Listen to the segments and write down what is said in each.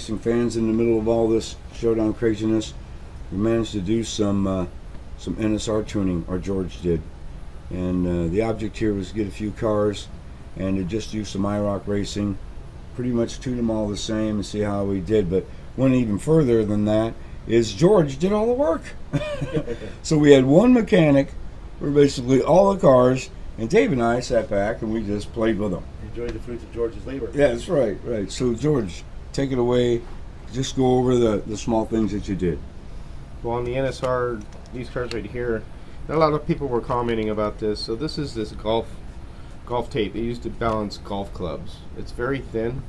racing fans, in the middle of all this showdown craziness, we managed to do some NSR tuning, or George did. And the object here was to get a few cars and to just do some IROC racing, pretty much tune them all the same and see how we did. But went even further than that is George did all the work. So we had one mechanic for basically all the cars, and Dave and I sat back and we just played with them. Enjoy the fruits of George's labor. Yeah, that's right, right. So George, take it away. Just go over the small things that you did. Well, on the NSR, these cars right here, a lot of people were commenting about this. So this is this golf tape they used to balance golf clubs. It's very thin,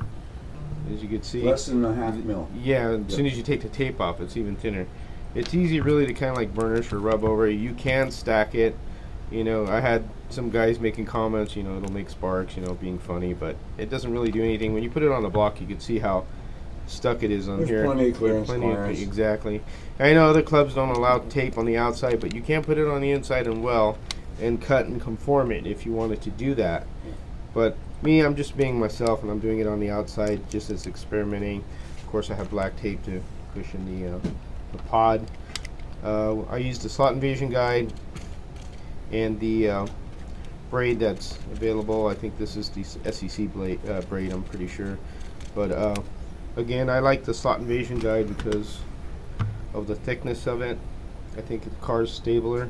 as you can see. Less than a half mil. Yeah, as soon as you take the tape off, it's even thinner. It's easy really to kind of like burnish or rub over. You can stack it. You know, I had some guys making comments, you know, it'll make sparks, you know, being funny, but it doesn't really do anything. When you put it on the block, you can see how stuck it is on There's here. plenty of clearance. Exactly. I know other clubs don't allow tape on the outside, but you can put it on the inside and and cut and conform it if you wanted to do that. But me, I'm just being myself, and I'm doing it on the outside just as experimenting. Of course, I have black tape to cushion the pod. I used the slot invasion guide and the braid that's available. I think this is the SEC braid, I'm pretty sure. But again, I like the slot invasion guide because of the thickness of it. I think the car's stabler.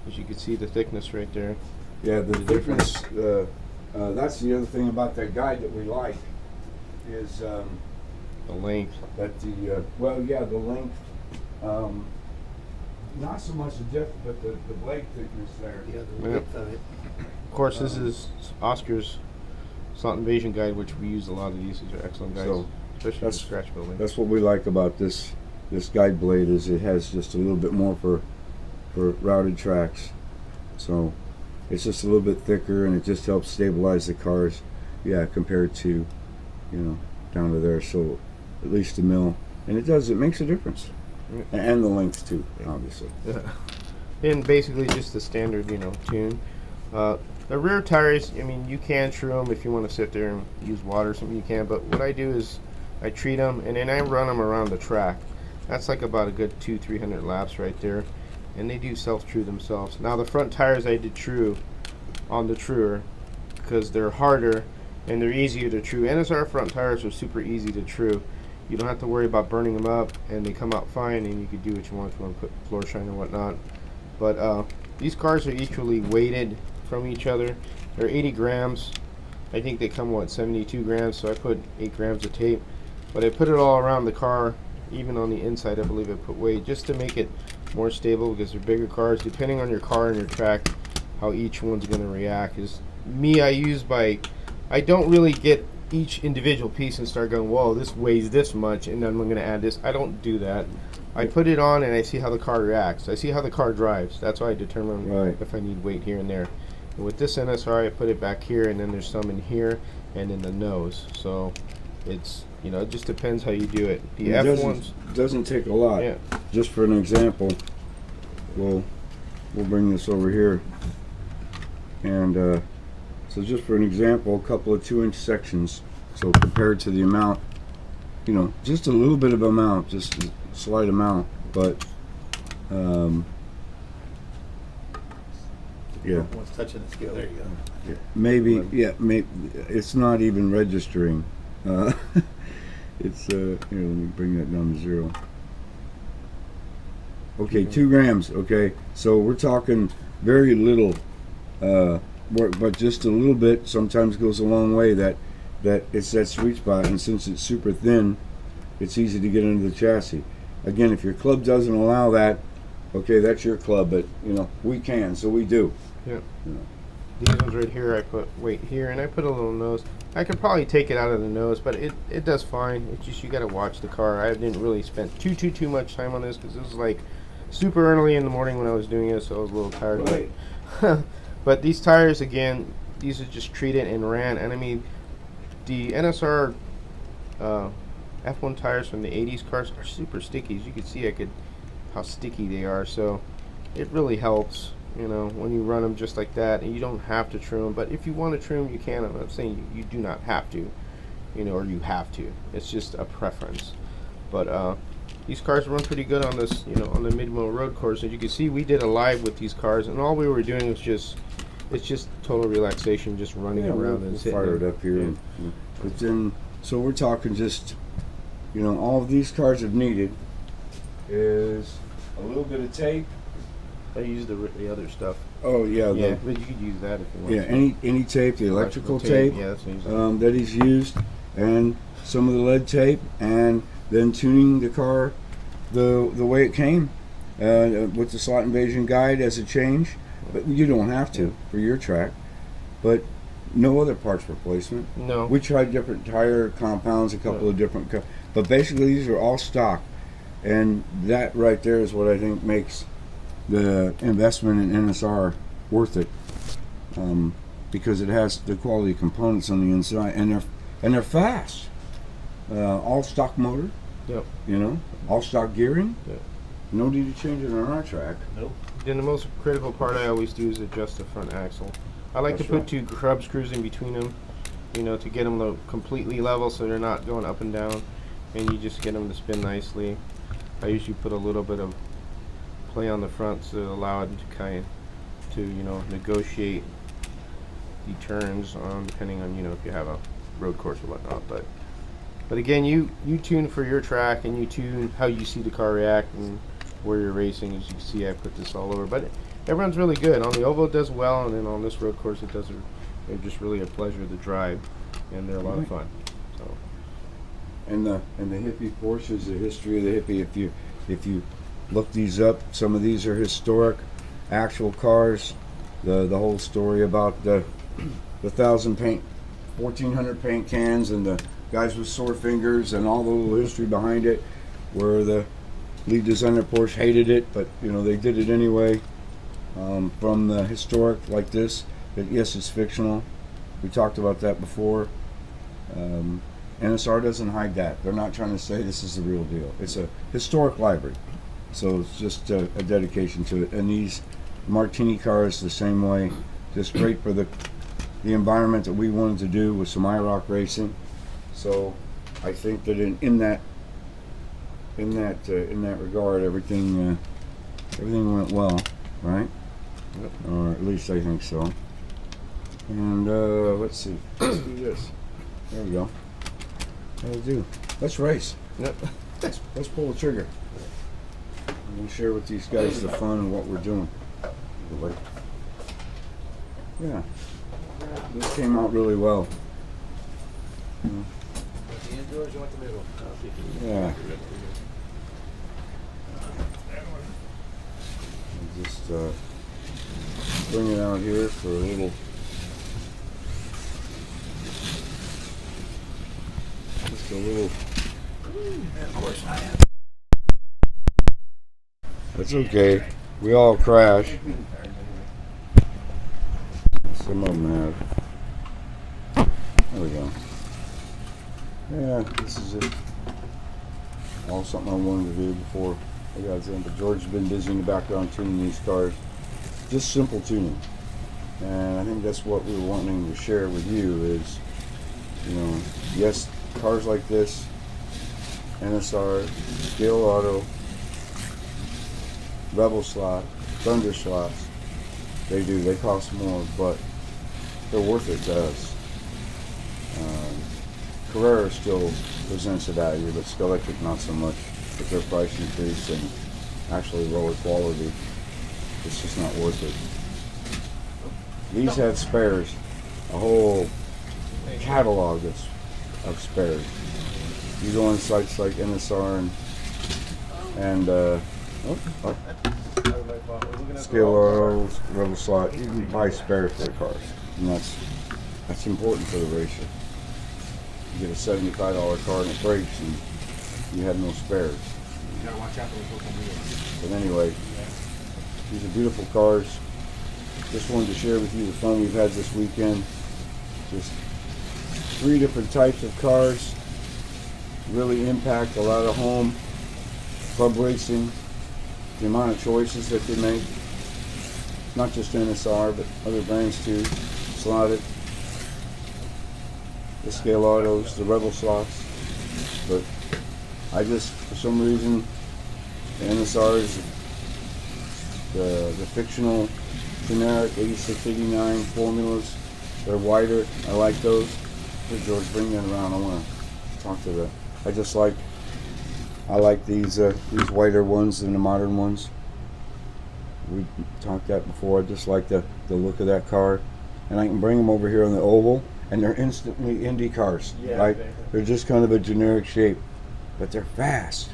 As you can see, the thickness right there. Yeah, the thickness, that's the other thing about that guide that we like, is the length. That the length, not so much the depth, but the blade thickness there. Yeah, the width of it. Of course, this is Oscar's slot invasion guide, which we use a lot of these. These are excellent guides, So especially for scratch building. That's what we like about this guide blade, is it has just a little bit more for routed tracks. So it's just a little bit thicker, and it just helps stabilize the cars, compared to, down to there. So at least a mil, and it makes a difference. And the length too, obviously. And basically just the standard, tune. The rear tires, I mean, you can true them if you want to sit there and use water or something, you can. But what I do is I treat them, and then I run them around the track. That's like about a good 200-300 laps right there. And they do self-true themselves. Now the front tires I did true on the truer because they're harder and they're easier to true. NSR front tires are super easy to true. You don't have to worry about burning them up, and they come out fine, and you can do what you want if you want to put floor shine or whatnot. But these cars are equally weighted from each other. They're 80 grams. I think they come, 72 grams, so I put 8 grams of tape. But I put it all around the car, even on the inside I believe I put weight, just to make it more stable because they're bigger cars. Depending on your car and your track, how each one's going to react. I don't really get each individual piece and start going, whoa, this weighs this much, and then I'm going to add this. I don't do that. I put it on and I see how the car reacts. I see how the car drives. That's why I determine if I need weight here and there. And with this NSR, I put it back here, and then there's some in here and in the nose. So it's, it just depends how you do it. The F1s doesn't take a lot. Yeah. Just for an example, we'll bring this over here, and so just for an example, a couple of 2-inch sections. So compared to the amount, just a little bit of amount, just a slight amount, but One's touching the scale. There you go. Maybe it's not even registering. It's here, let me bring that down to 0. Okay, 2 grams. Okay, so we're talking very little work, but just a little bit sometimes goes a long way. That it's that sweet spot, and since it's super thin, it's easy to get into the chassis. Again, if your club doesn't allow that, okay, that's your club, but we can, so we do. Yeah. These ones right here, I put weight here, and I put a little nose. I could probably take it out of the nose, but it does fine. It's just you got to watch the car. I didn't really spend too much time on this because it was like super early in the morning when I was doing it, so I was a little tired. Right. But these tires, again, these are just treated and ran. And I mean, the NSR F1 tires from the 80s cars are super sticky. As you can see, how sticky they are. So it really helps. When you run them just like that, and you don't have to trim them, but if you want to trim, you can. I'm not saying you do not have to, or you have to. It's just a preference. But these cars run pretty good on this, on the mid-mo road course. As you can see, we did a live with these cars, and all we were doing was it's just total relaxation, just running Yeah, around we'll and fire it up here. Yeah. But then, so we're talking just, all these cars have needed is a little bit of tape. I used the other stuff. Oh yeah, Yeah, but you could use that if you want. yeah. to. Any tape, the electrical tape, Yeah, that's what he's that he's used, and some of the lead tape, and then tuning the car the way it came with the slot invasion guide as a change. But you don't have to for your track. But no other parts replacement. No. We tried different tire compounds, a couple of different, but basically these are all stock, and that right there is what I think makes the investment in NSR worth it, because it has the quality components on the inside, and they're fast. All stock motor. Yep. All stock gearing. Yep. No need to change it on our track. Nope. Then the most critical part I always do is adjust the front axle. I like That's to put right. 2 Krub screws in between them, to get them completely level so they're not going up and down, and you just get them to spin nicely. I usually put a little bit of play on the front to allow it to negotiate the turns depending on if you have a road course or whatnot. But again, you tune for your track, and you tune how you see the car react and where you're racing. As you can see, I put this all over, but it runs really good. On the oval it does well, and then on this road course they're just really a pleasure to drive, and they're a lot of fun. So. And the hippie Porsches, the history of the hippie. If you look these up, some of these are historic, actual cars. The whole story about the 1,400 paint cans and the guys with sore fingers and all the little history behind it, where the lead designer Porsche hated it, but they did it anyway. From the historic like this, that yes, it's fictional. We talked about that before. NSR doesn't hide that. They're not trying to say this is the real deal. It's a historic library, so it's just a dedication to it. And these Martini cars the same way, just great for the environment that we wanted to do with some IROC racing. So I think that in that regard, everything went well, right? Yep. Or at least I think so. And let's see. Let's do this. There we go. That'll do. Let's race. Yep. Let's pull the trigger. And we'll share with these guys the fun and what we're doing. Yeah. This came out really well. George, you want the middle? Yeah. I'll just bring it out here for a little. Just a little. Of course I am. That's okay. We all crash. Some of them have. There we go. Yeah, this is it. All something I wanted to do before I got in. But George's been busy in the background tuning these cars. Just simple tuning. And I think that's what we were wanting to share with you is, yes, cars like this, NSR, Scale Auto, Rebel slot, Thunder slots, they cost more, but they're worth it to us. Carrera still presents a value, but Skeletric not so much. With their price increase and actually lower quality, it's just not worth it. These have spares, a whole catalog of spares. You go on sites like NSR and Scale Auto, Rebel slot, you can buy spares for the cars, and that's important for the racer. You get a $75 car and it breaks, and you have no spares. You gotta watch out for the wheels. But anyway, these are beautiful cars. Just wanted to share with you the fun we've had this weekend. Just 3 different types of cars really impact a lot of home club racing. The amount of choices that they make, not just NSR, but other brands too. Slotted, the Scale Autos, the Rebel slots. But I just, for some reason, the NSRs, the fictional generic 86, 89 formulas, they're wider. I like those. Here, George, bring that around. I want to talk to the. I like these wider ones than the modern ones. We talked that before. I just like the look of that car, and I can bring them over here on the oval, and they're instantly Indy cars. Yeah, right? They're just kind of a generic shape, but they're fast,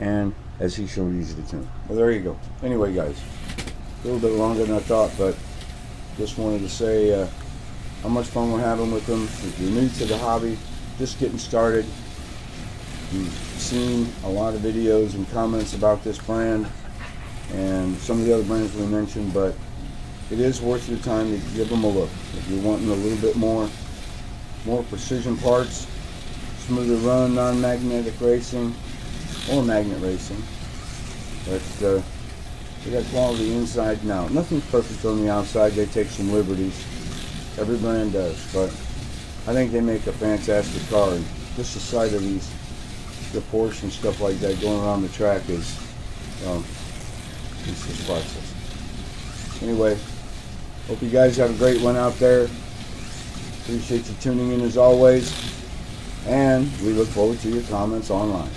and as he showed, easy to tune. Well, there you go. Anyway, guys, a little bit longer than I thought, but just wanted to say how much fun we're having with them. If you're new to the hobby, just getting started, you've seen a lot of videos and comments about this brand and some of the other brands we mentioned, but it is worth your time to give them a look. If you're wanting a little bit more precision parts, smoother run, non-magnetic racing, or magnet racing, but they got quality inside and out. Nothing's perfect on the outside. They take some liberties. Every brand does, but I think they make a fantastic car. And just the sight of the Porsche and stuff like that going around the track is, it's just priceless. Anyway, hope you guys have a great one out there. Appreciate you tuning in as always, and we look forward to your comments online.